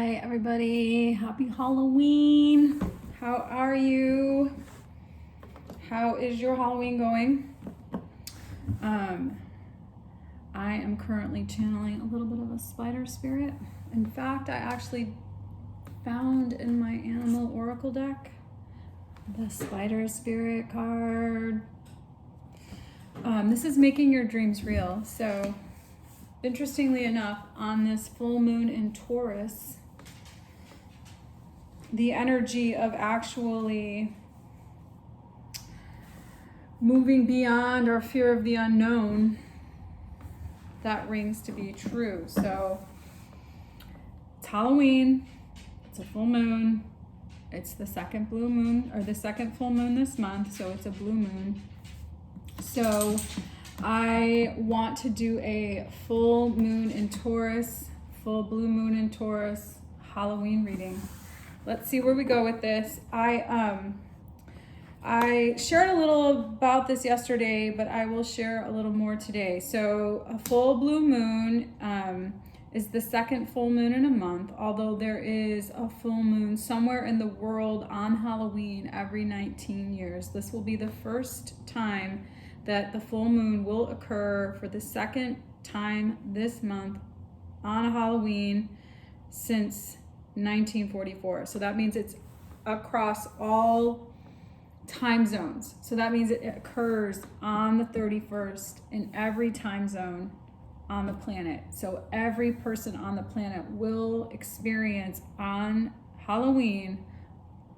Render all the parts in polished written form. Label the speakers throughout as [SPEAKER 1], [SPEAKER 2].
[SPEAKER 1] Hi everybody, happy Halloween. How are you? How is your Halloween going? I am currently channeling a little bit of a spider spirit. In fact, I actually found in my animal oracle deck the spider spirit card. This is making your dreams real. So interestingly enough, on this full moon in Taurus, the energy of actually moving beyond our fear of the unknown, that rings to be true. So it's Halloween, it's a full moon, it's the second blue moon, or the second full moon this month, so it's a blue moon. So I want to do a full moon in Taurus, full blue moon in Taurus Halloween reading. Let's see where we go with this. I shared a little about this yesterday, but I will share a little more today. So a full blue moon is the second full moon in a month, although there is a full moon somewhere in the world on Halloween every 19 years. This will be the first time that the full moon will occur for the second time this month on Halloween since 1944. So that means it's across all time zones. So that means it occurs on the 31st in every time zone on the planet. So every person on the planet will experience on Halloween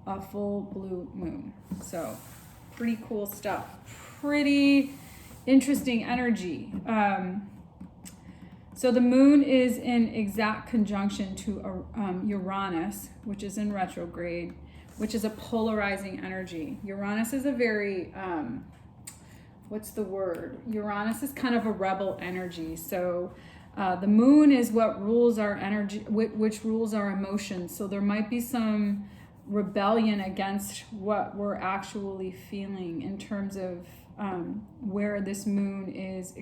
[SPEAKER 1] a full blue moon. So pretty cool stuff. Pretty interesting energy. So the moon is in exact conjunction to Uranus, which is in retrograde, which is a polarizing energy. Uranus is a very, what's the word? Uranus is kind of a rebel energy. So the moon is what rules our energy, which rules our emotions. So there might be some rebellion against what we're actually feeling in terms of where this moon is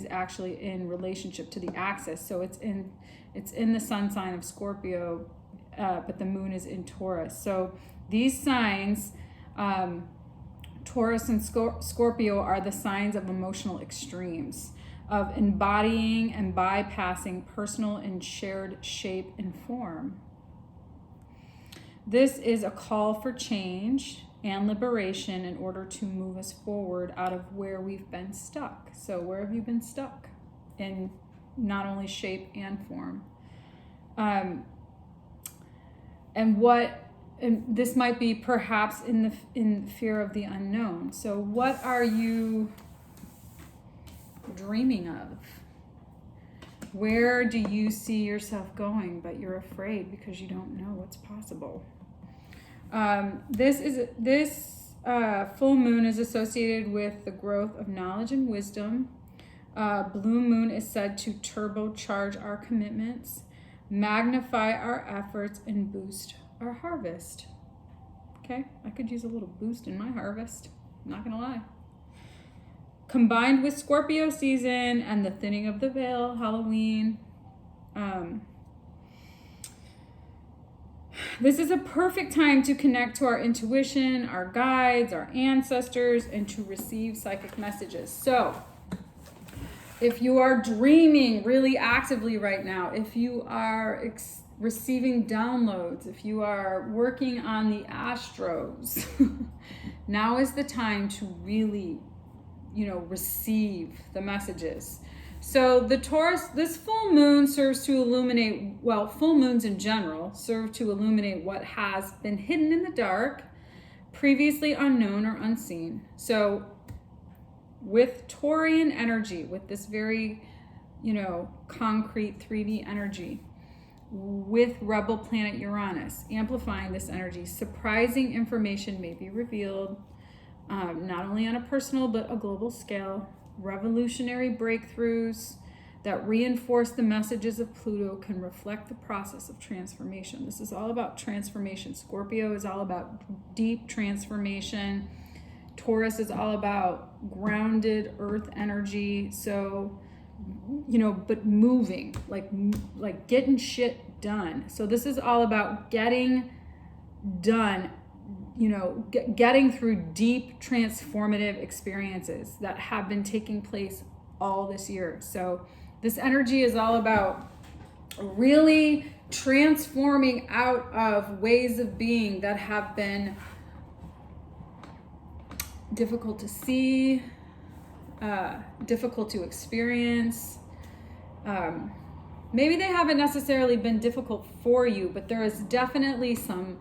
[SPEAKER 1] actually in relationship to the axis. So it's in the sun sign of Scorpio, but the moon is in Taurus. So these signs, Taurus and Scorpio, are the signs of emotional extremes, of embodying and bypassing personal and shared shape and form. This is a call for change and liberation in order to move us forward out of where we've been stuck. So where have you been stuck in not only shape and form? And this might be perhaps in fear of the unknown. So what are you dreaming of? Where do you see yourself going, but you're afraid because you don't know what's possible? This full moon is associated with the growth of knowledge and wisdom. Blue moon is said to turbocharge our commitments, magnify our efforts, and boost our harvest. Okay, I could use a little boost in my harvest, not gonna lie. Combined with Scorpio season and the thinning of the veil, Halloween, this is a perfect time to connect to our intuition, our guides, our ancestors, and to receive psychic messages. So if you are dreaming really actively right now, if you are receiving downloads, if you are working on the astros, now is the time to really, receive the messages. So the Taurus, this full moon serves to illuminate, well, full moons in general serve to illuminate what has been hidden in the dark, previously unknown or unseen. So with Taurian energy, with this very, concrete 3D energy, with rebel planet Uranus amplifying this energy, surprising information may be revealed, not only on a personal but a global scale. Revolutionary breakthroughs that reinforce the messages of Pluto can reflect the process of transformation. This is all about transformation. Scorpio is all about deep transformation. Taurus is all about grounded earth energy. So but moving, like getting shit done. So this is all about getting done, getting through deep transformative experiences that have been taking place all this year. So this energy is all about really transforming out of ways of being that have been difficult to see, difficult to experience. Maybe they haven't necessarily been difficult for you, but there is definitely some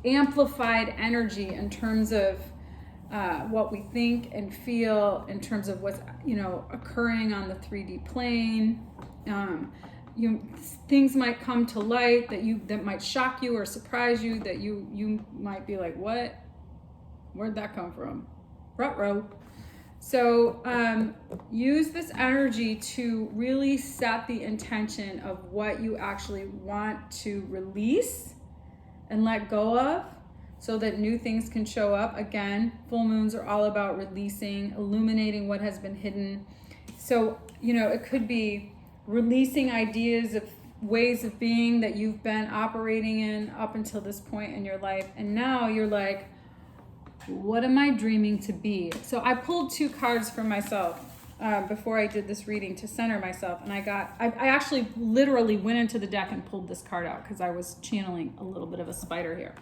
[SPEAKER 1] amplified energy in terms of what we think and feel, in terms of what's occurring on the 3D plane. Things might come to light that might shock you or surprise you, that you might be like, what? Where'd that come from? Ruh-roh. So use this energy to really set the intention of what you actually want to release and let go of, so that new things can show up. Again, full moons are all about releasing, illuminating what has been hidden. So, it could be releasing ideas of ways of being that you've been operating in up until this point in your life. And now you're like, what am I dreaming to be? So I pulled 2 cards for myself before I did this reading to center myself. And I actually literally went into the deck and pulled this card out because I was channeling a little bit of a spider here.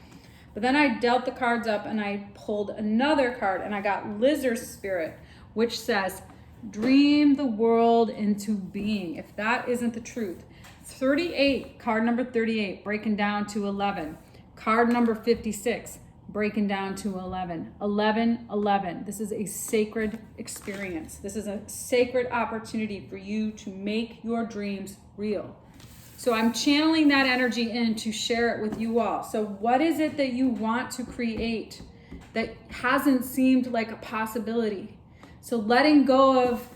[SPEAKER 1] But then I dealt the cards up and I pulled another card and I got Lizard Spirit, which says, dream the world into being. If that isn't the truth. 38, card number 38, breaking down to 11. Card number 56, breaking down to 11. 11. This is a sacred experience. This is a sacred opportunity for you to make your dreams real. So I'm channeling that energy in to share it with you all. So what is it that you want to create that hasn't seemed like a possibility? So letting go of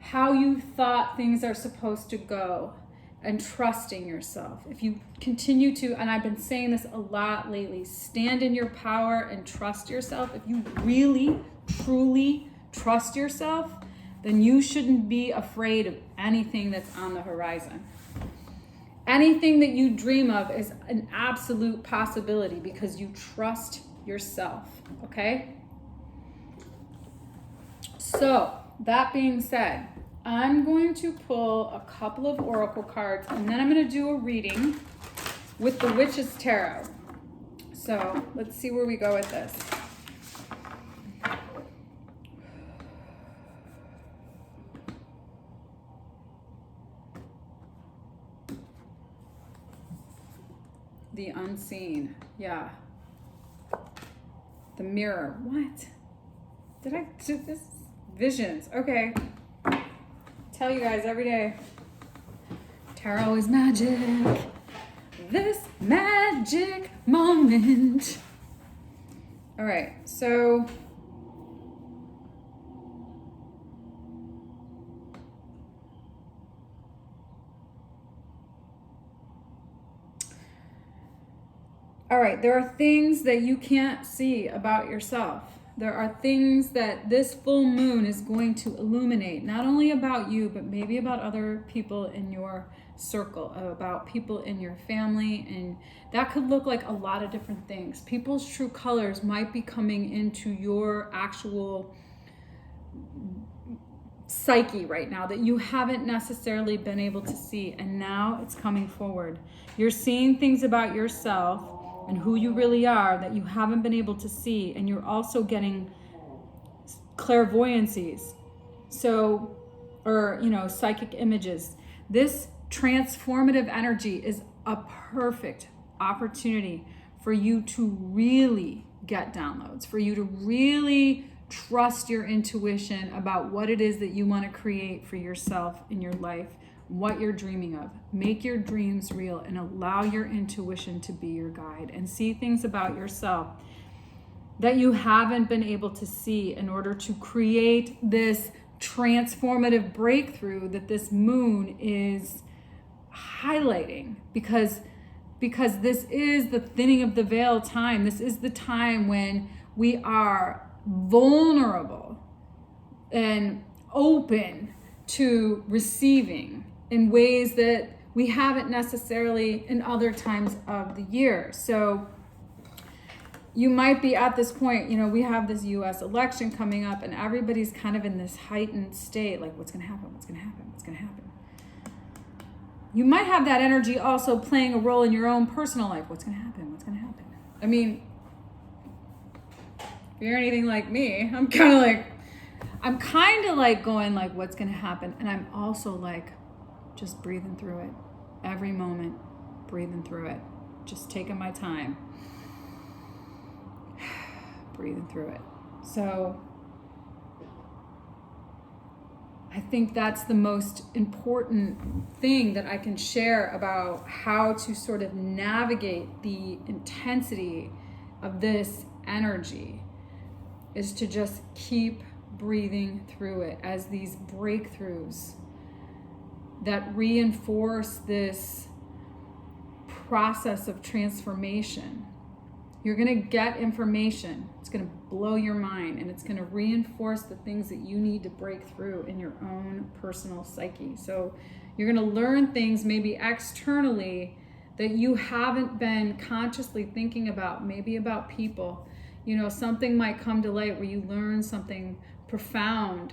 [SPEAKER 1] how you thought things are supposed to go, and trusting yourself. If you continue to, and I've been saying this a lot lately, stand in your power and trust yourself. If you really, truly trust yourself, then you shouldn't be afraid of anything that's on the horizon. Anything that you dream of is an absolute possibility because you trust yourself, okay? So, that being said, I'm going to pull a couple of oracle cards and then I'm going to do a reading with the Witch's Tarot. So, let's see where we go with this. The unseen. Yeah. The mirror. What? Did I do this? Visions. Okay. Tell you guys every day. Tarot is magic. This magic moment. All right. So all right, there are things that you can't see about yourself. There are things that this full moon is going to illuminate, not only about you, but maybe about other people in your circle, about people in your family. And that could look like a lot of different things. People's true colors might be coming into your actual psyche right now that you haven't necessarily been able to see. And now it's coming forward. You're seeing things about yourself and who you really are that you haven't been able to see, and you're also getting clairvoyancies, psychic images. This transformative energy is a perfect opportunity for you to really get downloads, for you to really trust your intuition about what it is that you want to create for yourself in your life, what you're dreaming of. Make your dreams real and allow your intuition to be your guide, and see things about yourself that you haven't been able to see in order to create this transformative breakthrough that this moon is highlighting, because this is the thinning of the veil time. This is the time when we are vulnerable and open to receiving in ways that we haven't necessarily in other times of the year. So you might be at this point, we have this US election coming up and everybody's kind of in this heightened state, like what's going to happen, what's going to happen, what's going to happen. You might have that energy also playing a role in your own personal life. What's going to happen, what's going to happen? I mean, if you're anything like me, I'm kind of like going like, what's going to happen? And I'm also like, just breathing through it. Every moment, breathing through it. Just taking my time. Breathing through it. So I think that's the most important thing that I can share about how to sort of navigate the intensity of this energy, is to just keep breathing through it as these breakthroughs that reinforce this process of transformation. You're going to get information. It's going to blow your mind, and it's going to reinforce the things that you need to break through in your own personal psyche. So you're going to learn things maybe externally that you haven't been consciously thinking about, maybe about people. Something might come to light where you learn something profound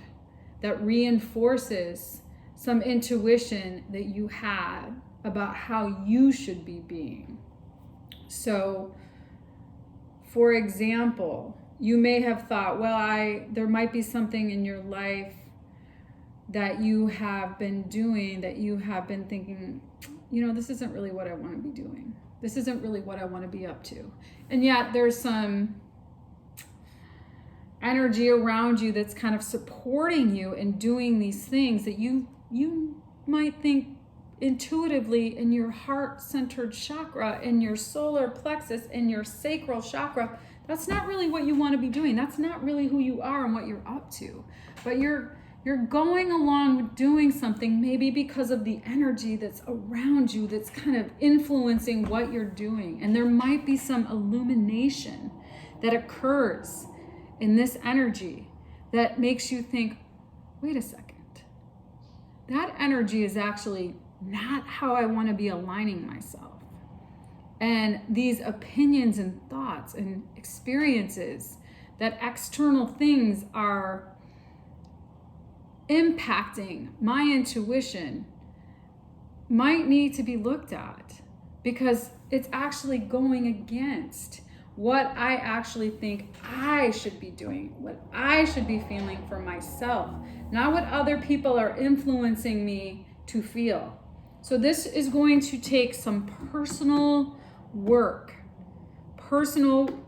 [SPEAKER 1] that reinforces some intuition that you had about how you should be being. So, for example, you may have thought, there might be something in your life that you have been doing, that you have been thinking, this isn't really what I want to be doing. This isn't really what I want to be up to. And yet there's some energy around you that's kind of supporting you in doing these things that you might think intuitively in your heart-centered chakra, in your solar plexus, in your sacral chakra, that's not really what you want to be doing. That's not really who you are and what you're up to. But you're going along with doing something maybe because of the energy that's around you that's kind of influencing what you're doing. And there might be some illumination that occurs in this energy that makes you think, wait a second, that energy is actually not how I want to be aligning myself. And these opinions and thoughts and experiences, that external things are impacting my intuition, might need to be looked at, because it's actually going against what I actually think I should be doing, what I should be feeling for myself, not what other people are influencing me to feel. So this is going to take some personal work, personal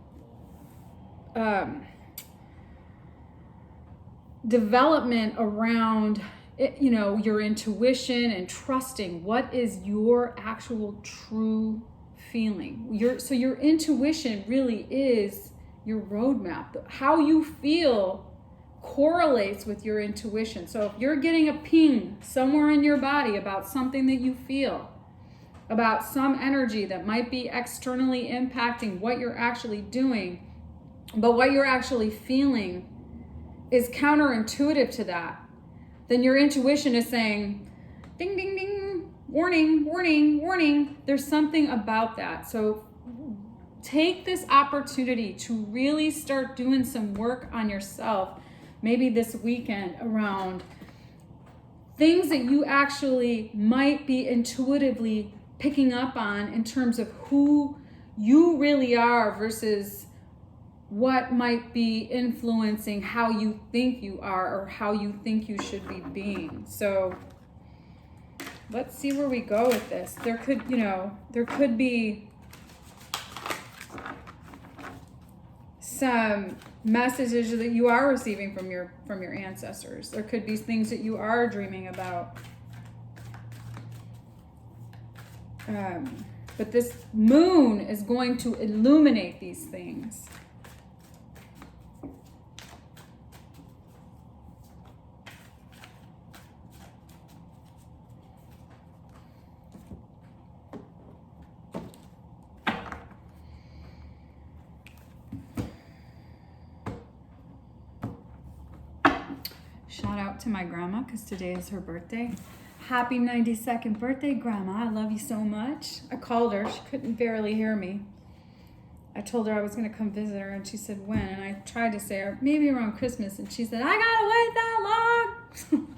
[SPEAKER 1] development around your intuition and trusting what is your actual true feeling. Your intuition really is your roadmap. How you feel correlates with your intuition. So if you're getting a ping somewhere in your body about something that you feel, about some energy that might be externally impacting what you're actually doing, but what you're actually feeling is counterintuitive to that, then your intuition is saying, ding, ding, ding, warning, warning, warning. There's something about that. So take this opportunity to really start doing some work on yourself, maybe this weekend, around things that you actually might be intuitively picking up on in terms of who you really are versus what might be influencing how you think you are or how you think you should be being. So let's see where we go with this. There could be some messages that you are receiving from your ancestors. There could be things that you are dreaming about. But this moon is going to illuminate these things. Shout out to my grandma because today is her birthday. Happy 92nd birthday, Grandma. I love you so much. I called her. She couldn't barely hear me. I told her I was going to come visit her, and she said, when? And I tried to say, maybe around Christmas, and she said, I got to wait that long.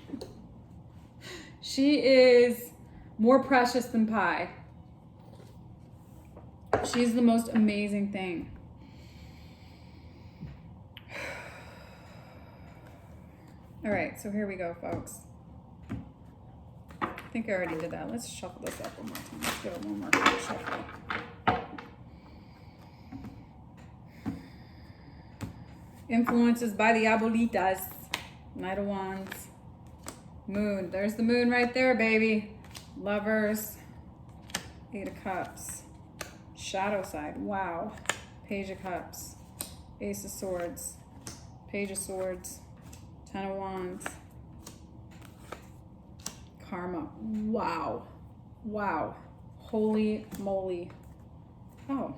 [SPEAKER 1] She is more precious than pie. She's the most amazing thing. All right, so here we go, folks. I think I already did that. Let's shuffle this up one more time. Let's give it one more quick shuffle. Influences by the abuelitas. Knight of Wands. Moon. There's the moon right there, baby. Lovers. 8 of Cups. Shadow side. Wow. Page of Cups. Ace of Swords. Page of Swords. 10 of Wands. Karma. Wow. Wow. Holy moly. Oh,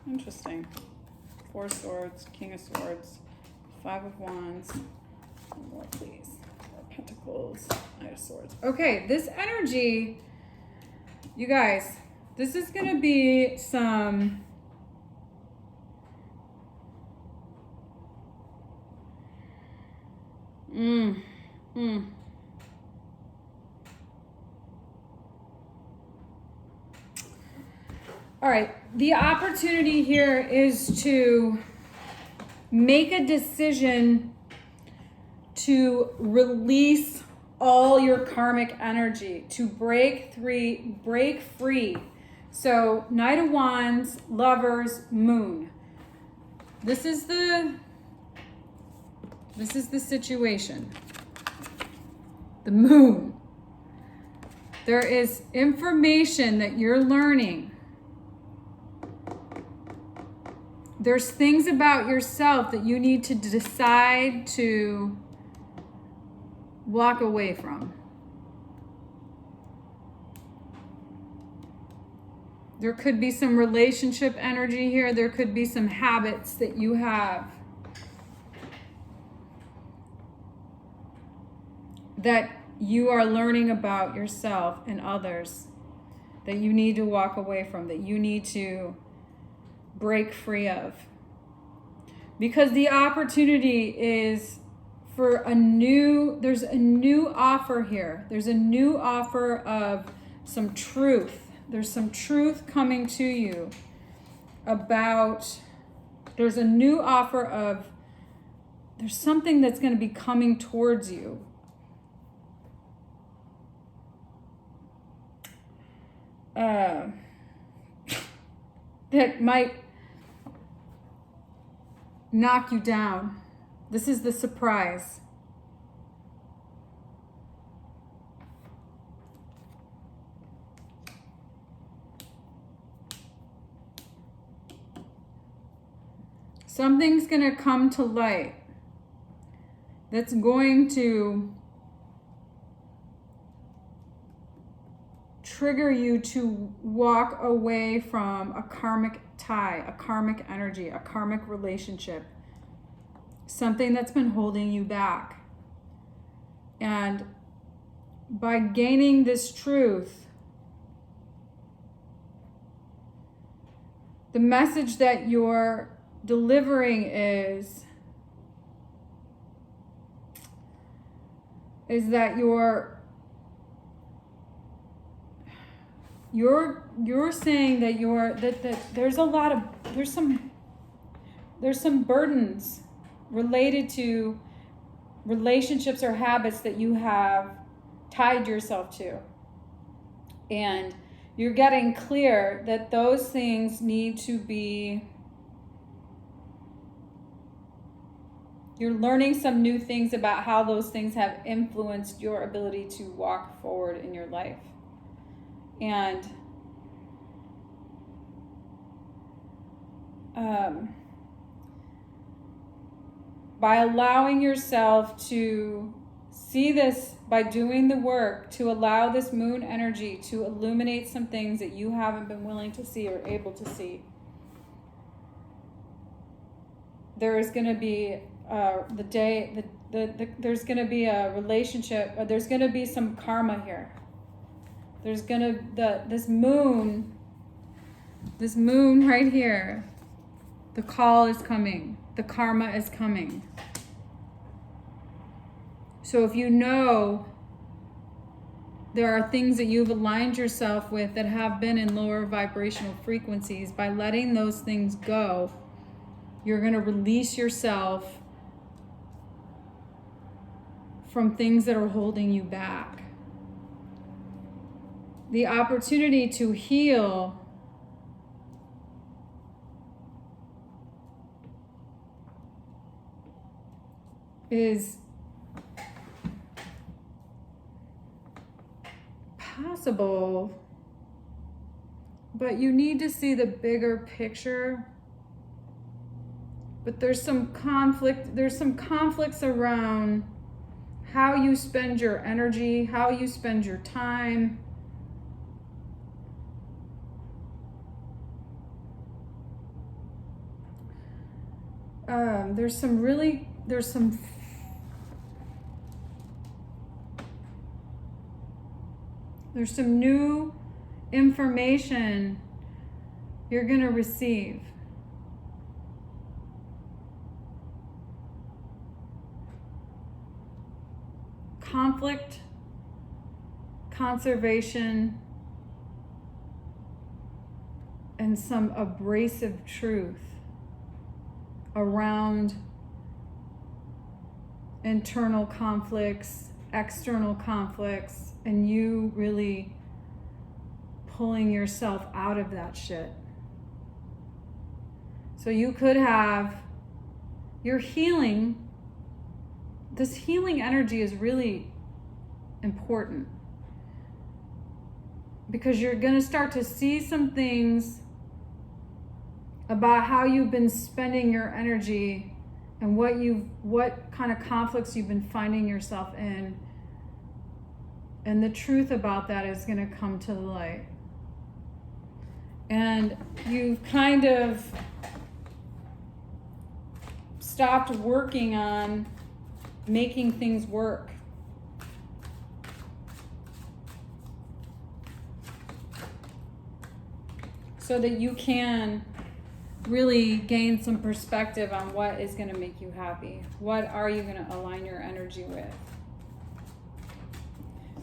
[SPEAKER 1] interesting. 4 of Swords. King of Swords. 5 of Wands. One more, please. 4 of Pentacles. Knight of Swords. Okay, this energy, you guys, this is going to be some... All right, the opportunity here is to make a decision to release all your karmic energy, to break free. So, Knight of Wands, Lovers, Moon. This is the situation. The Moon. There is information that you're learning. There's things about yourself that you need to decide to walk away from. There could be some relationship energy here. There could be some habits that you have that you are learning about yourself and others that you need to walk away from, that you need to break free of. Because the opportunity is for there's a new offer here. There's a new offer of some truth. There's some truth coming to you there's a new offer of, there's something that's going to be coming towards you. That might knock you down. This is the surprise. Something's going to come to light that's going to trigger you to walk away from a karmic tie, a karmic energy, a karmic relationship, something that's been holding you back. And by gaining this truth, the message that you're delivering is that you're saying that there's some burdens related to relationships or habits that you have tied yourself to, and you're getting clear that those things need to be, you're learning some new things about how those things have influenced your ability to walk forward in your life. And by allowing yourself to see this, by doing the work, to allow this moon energy to illuminate some things that you haven't been willing to see or able to see, there is going to be there's going to be a relationship, or there's going to be some karma here. There's going to, this moon right here, the call is coming. The karma is coming. So if you know there are things that you've aligned yourself with that have been in lower vibrational frequencies, by letting those things go, you're going to release yourself from things that are holding you back. The opportunity to heal is possible, but you need to see the bigger picture. But there's some conflicts around how you spend your energy, how you spend your time. There's some new information you're going to receive. Conflict, conservation, and some abrasive truth around internal conflicts, external conflicts, and you really pulling yourself out of that shit. So you could have your healing. This healing energy is really important because you're going to start to see some things about how you've been spending your energy and what kind of conflicts you've been finding yourself in. And the truth about that is going to come to the light. And you've kind of stopped working on making things work. So that you can really gain some perspective on what is going to make you happy. What are you going to align your energy with?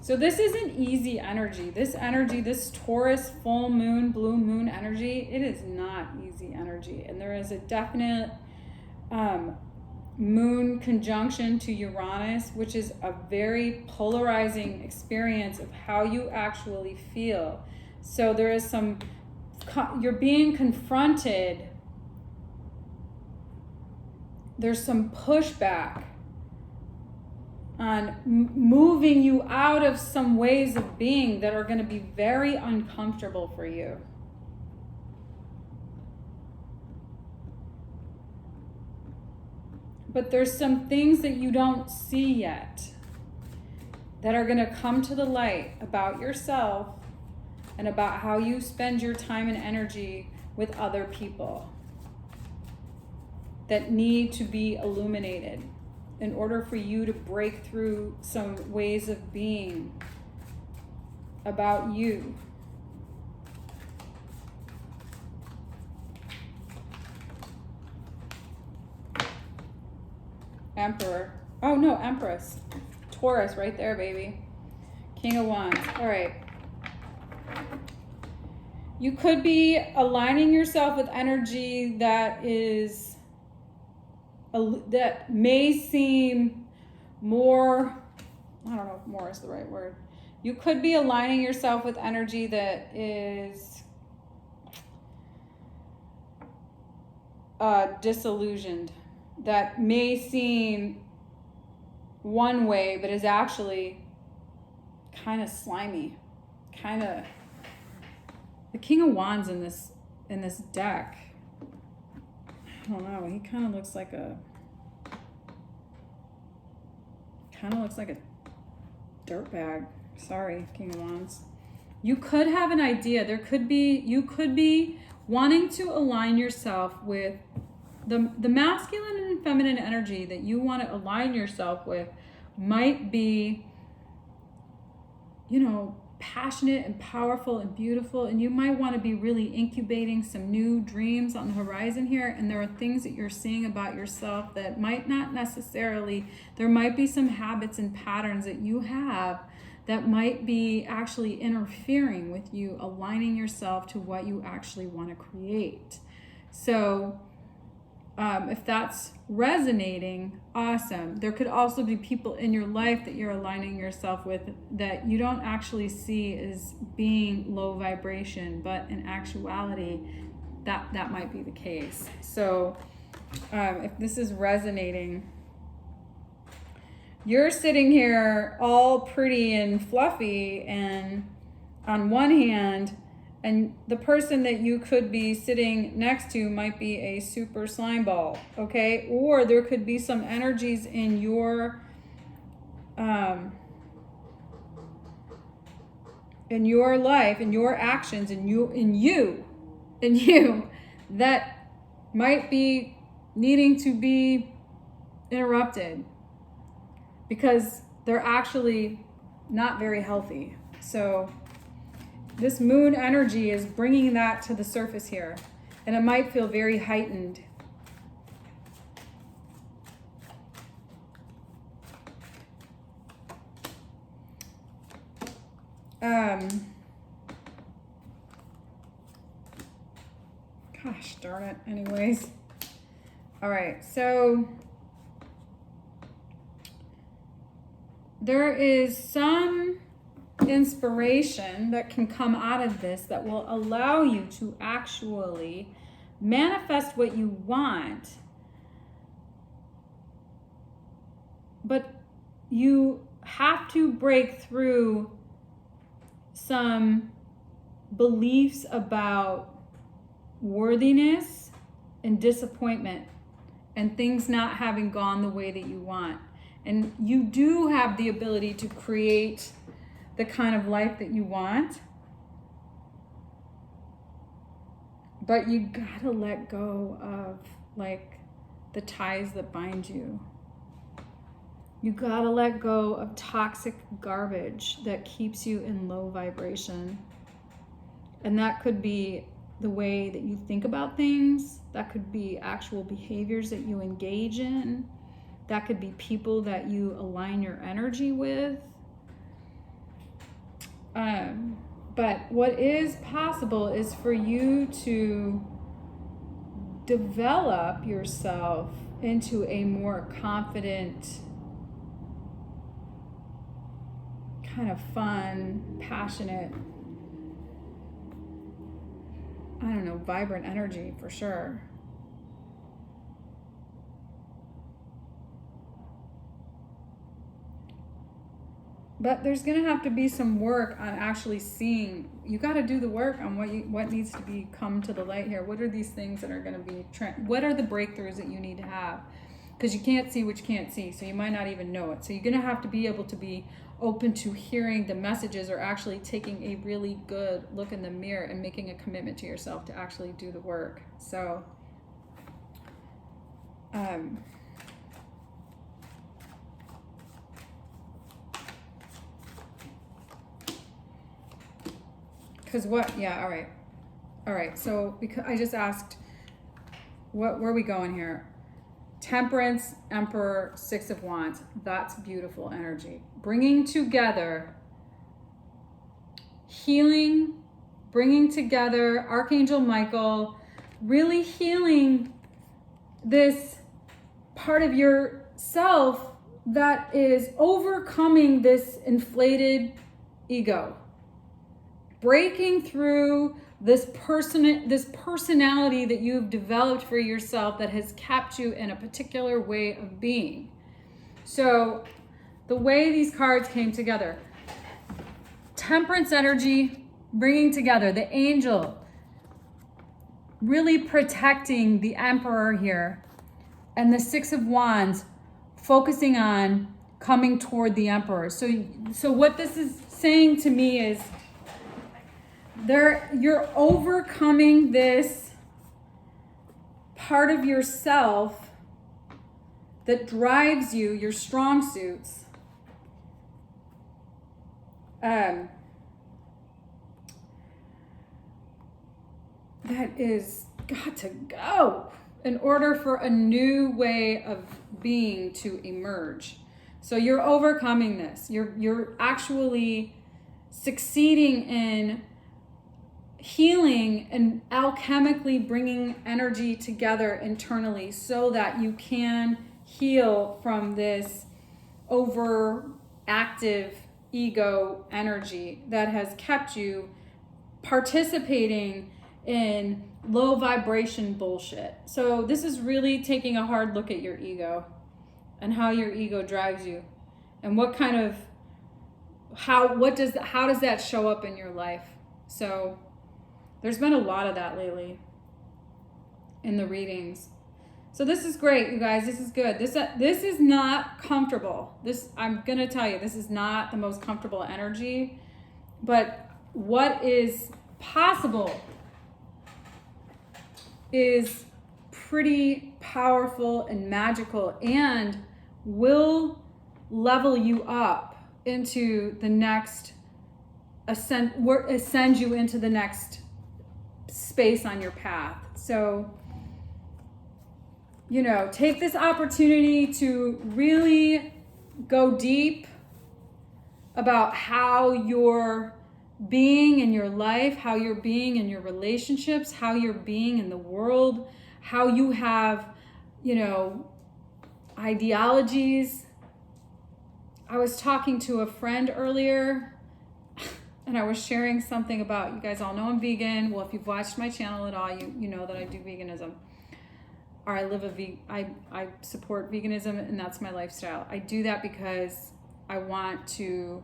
[SPEAKER 1] So this isn't easy energy. This energy, this Taurus full moon, blue moon energy, it is not easy energy. And there is a definite moon conjunction to Uranus, which is a very polarizing experience of how you actually feel. So there is you're being confronted. There's some pushback on moving you out of some ways of being that are going to be very uncomfortable for you. But there's some things that you don't see yet that are going to come to the light about yourself and about how you spend your time and energy with other people that need to be illuminated in order for you to break through some ways of being about you. Emperor. Oh no, Empress. Taurus right there, baby. King of Wands. All right. You could be aligning yourself with energy that may seem more, I don't know if more is the right word. You could be aligning yourself with energy that is disillusioned, that may seem one way, but is actually kind of slimy, kind of. The King of Wands in this deck, I don't know, he kind of looks like a dirtbag. Sorry, King of Wands. You could have an idea. You could be wanting to align yourself with the masculine and feminine energy that you want to align yourself with might be, passionate and powerful and beautiful, and you might want to be really incubating some new dreams on the horizon here, and there are things that you're seeing about yourself that might not necessarily, there might be some habits and patterns that you have that might be actually interfering with you aligning yourself to what you actually want to create. So if that's resonating, awesome. There could also be people in your life that you're aligning yourself with that you don't actually see as being low vibration, but in actuality, that might be the case. So if this is resonating, you're sitting here all pretty and fluffy, and on one hand, and the person that you could be sitting next to might be a super slime ball, okay? Or there could be some energies in your life, in your actions, in you that might be needing to be interrupted because they're actually not very healthy. So this moon energy is bringing that to the surface here, and it might feel very heightened. Gosh darn it. Anyways. All right. So there is some inspiration that can come out of this that will allow you to actually manifest what you want, but you have to break through some beliefs about worthiness and disappointment and things not having gone the way that you want. And you do have the ability to create the kind of life that you want, but you gotta let go of the ties that bind you. You gotta let go of toxic garbage that keeps you in low vibration. And that could be the way that you think about things. That could be actual behaviors that you engage in. That could be people that you align your energy with. But what is possible is for you to develop yourself into a more confident, kind of fun, passionate, vibrant energy for sure. But there's going to have to be some work on actually seeing. You got to do the work on what needs to be come to the light here. What are these things that are going to be, what are the breakthroughs that you need to have? Because you can't see what you can't see, so you might not even know it. So you're going to have to be able to be open to hearing the messages, or actually taking a really good look in the mirror and making a commitment to yourself to actually do the work. So, because all right. So because I just asked, where are we going here? Temperance, Emperor, Six of Wands. That's beautiful energy. Bringing together healing, bringing together Archangel Michael, really healing this part of yourself that is overcoming this inflated ego. Breaking through this personality that you've developed for yourself that has kept you in a particular way of being. So the way these cards came together, Temperance energy bringing together the angel, really protecting the Emperor here, and the Six of Wands focusing on coming toward the Emperor. So what this is saying to me is, you're overcoming this part of yourself that drives you, your strong suits, that is got to go in order for a new way of being to emerge. So you're overcoming this. You're actually succeeding in healing and alchemically bringing energy together internally so that you can heal from this overactive ego energy that has kept you participating in low vibration bullshit. So this is really taking a hard look at your ego and how your ego drives you and what kind of how does that show up in your life. So there's been a lot of that lately in the readings. So this is great, you guys. This is good. This is not comfortable. I'm gonna tell you, this is not the most comfortable energy, but what is possible is pretty powerful and magical and will level you up into the next ascend you into the next space on your path. So, take this opportunity to really go deep about how you're being in your life, how you're being in your relationships, how you're being in the world, how you have, ideologies. I was talking to a friend earlier and I was sharing something about, you guys all know I'm vegan. Well, if you've watched my channel at all, you know that I do veganism. Or I support veganism and that's my lifestyle. I do that because I want to,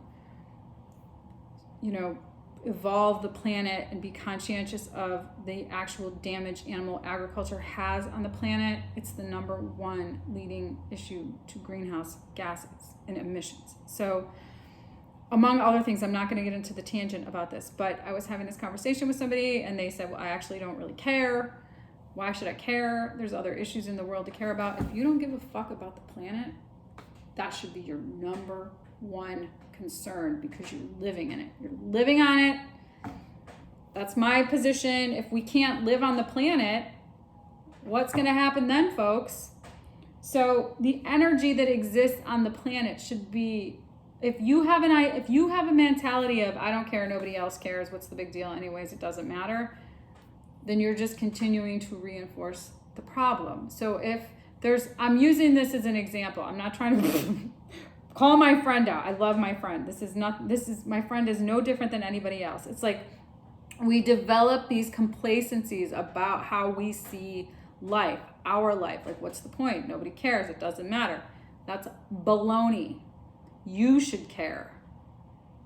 [SPEAKER 1] evolve the planet and be conscientious of the actual damage animal agriculture has on the planet. It's the number one leading issue to greenhouse gases and emissions. So among other things, I'm not going to get into the tangent about this, but I was having this conversation with somebody and they said, well, I actually don't really care. Why should I care? There's other issues in the world to care about. If you don't give a fuck about the planet, that should be your number one concern because you're living in it. You're living on it. That's my position. If we can't live on the planet, what's going to happen then, folks? So the energy that exists on the planet should be, if you have a mentality of I don't care, nobody else cares, what's the big deal anyways, it doesn't matter, then you're just continuing to reinforce the problem. So I'm using this as an example. I'm not trying to call my friend out. I love my friend. My friend is no different than anybody else. It's like we develop these complacencies about how we see life, our life. Like, what's the point? Nobody cares. It doesn't matter. That's baloney. You should care.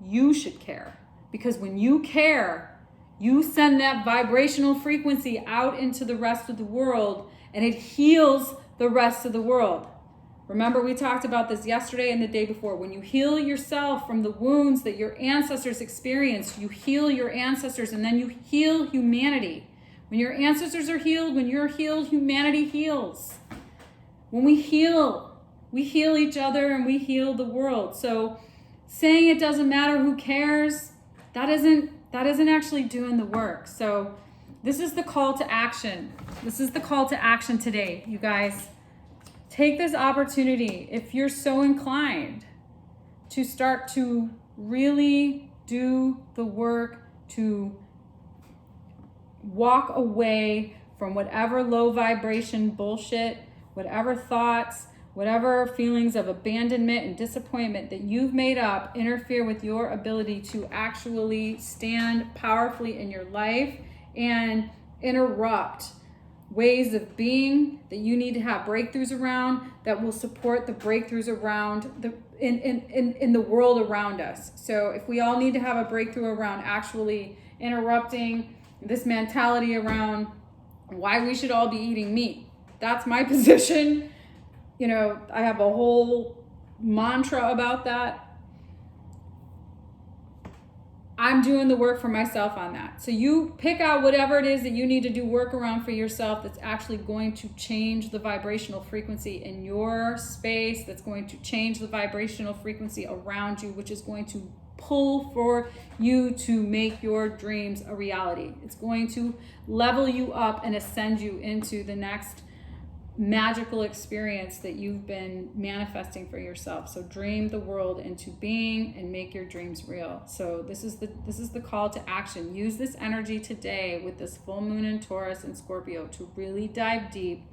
[SPEAKER 1] You should care. Because when you care, you send that vibrational frequency out into the rest of the world and it heals the rest of the world. Remember, we talked about this yesterday and the day before. When you heal yourself from the wounds that your ancestors experienced, you heal your ancestors and then you heal humanity. When your ancestors are healed, when you're healed, humanity heals. When we heal each other and we heal the world. So saying it doesn't matter who cares, that isn't actually doing the work. So this is the call to action. This is the call to action today, you guys. Take this opportunity, if you're so inclined, to start to really do the work to walk away from whatever low vibration bullshit, whatever thoughts, whatever feelings of abandonment and disappointment that you've made up interfere with your ability to actually stand powerfully in your life and interrupt ways of being that you need to have breakthroughs around that will support the breakthroughs around in the world around us. So if we all need to have a breakthrough around actually interrupting this mentality around why we should all be eating meat, that's my position. I have a whole mantra about that. I'm doing the work for myself on that. So you pick out whatever it is that you need to do work around for yourself that's actually going to change the vibrational frequency in your space, that's going to change the vibrational frequency around you, which is going to pull for you to make your dreams a reality. It's going to level you up and ascend you into the next magical experience that you've been manifesting for yourself. So dream the world into being and make your dreams real. So this is the call to action. Use this energy today with this full moon in Taurus and Scorpio to really dive deep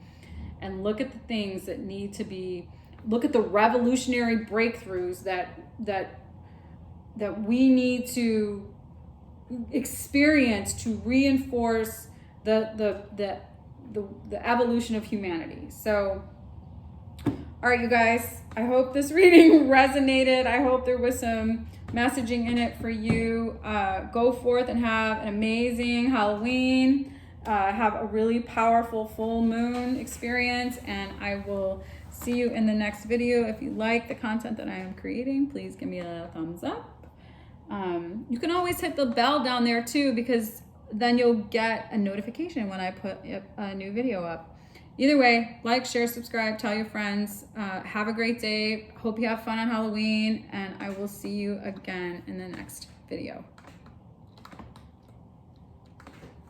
[SPEAKER 1] and look at the things that need to be, look at the revolutionary breakthroughs that we need to experience to reinforce the evolution of humanity. So, all right, you guys, I hope this reading resonated. I hope there was some messaging in it for you. Go forth and have an amazing Halloween. Have a really powerful full moon experience, and I will see you in the next video. If you like the content that I am creating, please give me a thumbs up. You can always hit the bell down there too, because then you'll get a notification when I put a new video up. Either way, like, share, subscribe, tell your friends. Have a great day. Hope you have fun on Halloween, and I will see you again in the next video.